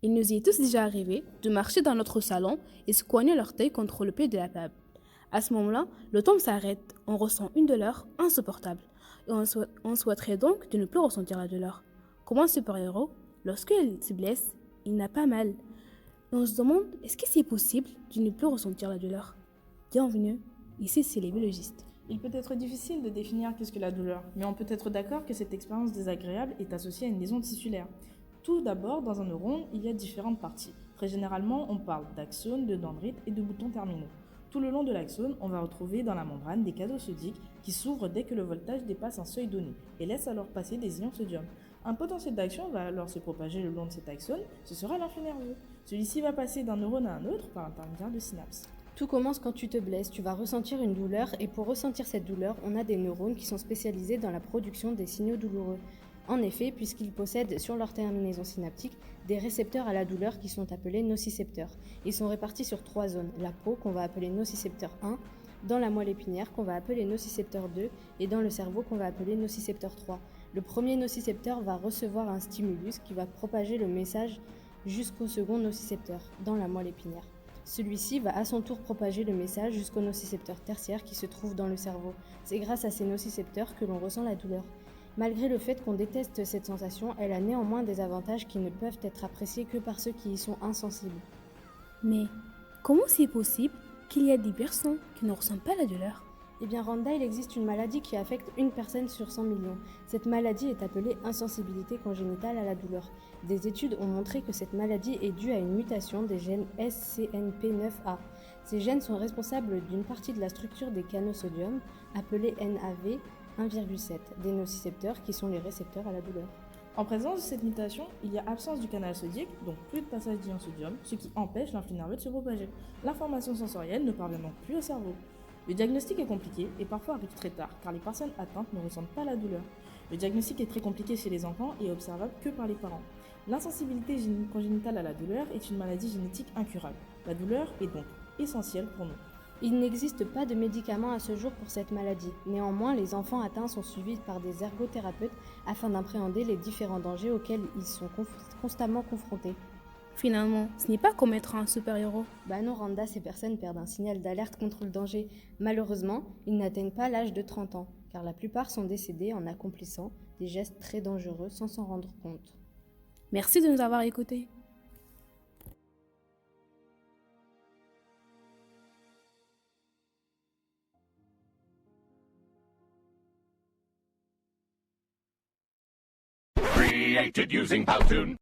Il nous y est tous déjà arrivé de marcher dans notre salon et se coigner l'orteil contre le pied de la table. À ce moment-là, le temps s'arrête, on ressent une douleur insupportable et on souhaiterait donc de ne plus ressentir la douleur. Comme un super-héros, lorsqu'il se blesse, il n'a pas mal. Et on se demande, est-ce que c'est possible de ne plus ressentir la douleur? Bienvenue, ici c'est les biologistes. Il peut être difficile de définir qu'est-ce que la douleur, mais on peut être d'accord que cette expérience désagréable est associée à une lésion tissulaire. Tout d'abord, dans un neurone, il y a différentes parties. Très généralement, on parle d'axones, de dendrites et de boutons terminaux. Tout le long de l'axone, on va retrouver dans la membrane des canaux sodiques qui s'ouvrent dès que le voltage dépasse un seuil donné et laissent alors passer des ions sodium. Un potentiel d'action va alors se propager le long de cet axone, ce sera l'influx nerveux. Celui-ci va passer d'un neurone à un autre par l'intermédiaire de synapses. Tout commence quand tu te blesses, tu vas ressentir une douleur et pour ressentir cette douleur, on a des neurones qui sont spécialisés dans la production des signaux douloureux. En effet, puisqu'ils possèdent sur leur terminaison synaptique des récepteurs à la douleur qui sont appelés nocicepteurs. Ils sont répartis sur 3 zones, la peau qu'on va appeler nocicepteur 1, dans la moelle épinière qu'on va appeler nocicepteur 2 et dans le cerveau qu'on va appeler nocicepteur 3. Le premier nocicepteur va recevoir un stimulus qui va propager le message jusqu'au second nocicepteur, dans la moelle épinière. Celui-ci va à son tour propager le message jusqu'au nocicepteur tertiaire qui se trouve dans le cerveau. C'est grâce à ces nocicepteurs que l'on ressent la douleur. Malgré le fait qu'on déteste cette sensation, elle a néanmoins des avantages qui ne peuvent être appréciés que par ceux qui y sont insensibles. Mais comment c'est possible qu'il y a des personnes qui ne ressentent pas la douleur? Eh bien, Randa, il existe une maladie qui affecte une personne sur 100 millions. Cette maladie est appelée insensibilité congénitale à la douleur. Des études ont montré que cette maladie est due à une mutation des gènes SCNP9A. Ces gènes sont responsables d'une partie de la structure des canaux sodium, appelés NAV 1,7, des nocicepteurs qui sont les récepteurs à la douleur. En présence de cette mutation, il y a absence du canal sodique, donc plus de passage d'ion sodium, ce qui empêche l'influx nerveux de se propager. L'information sensorielle ne parvient donc plus au cerveau. Le diagnostic est compliqué et parfois arrive très tard, car les personnes atteintes ne ressentent pas la douleur. Le diagnostic est très compliqué chez les enfants et observable que par les parents. L'insensibilité congénitale à la douleur est une maladie génétique incurable. La douleur est donc essentielle pour nous. Il n'existe pas de médicaments à ce jour pour cette maladie. Néanmoins, les enfants atteints sont suivis par des ergothérapeutes afin d'appréhender les différents dangers auxquels ils sont constamment confrontés. Finalement, ce n'est pas comme être un super-héros. Bah non, Randa, ces personnes perdent un signal d'alerte contre le danger. Malheureusement, ils n'atteignent pas l'âge de 30 ans, car la plupart sont décédés en accomplissant des gestes très dangereux sans s'en rendre compte. Merci de nous avoir écoutés. Created using Powtoon.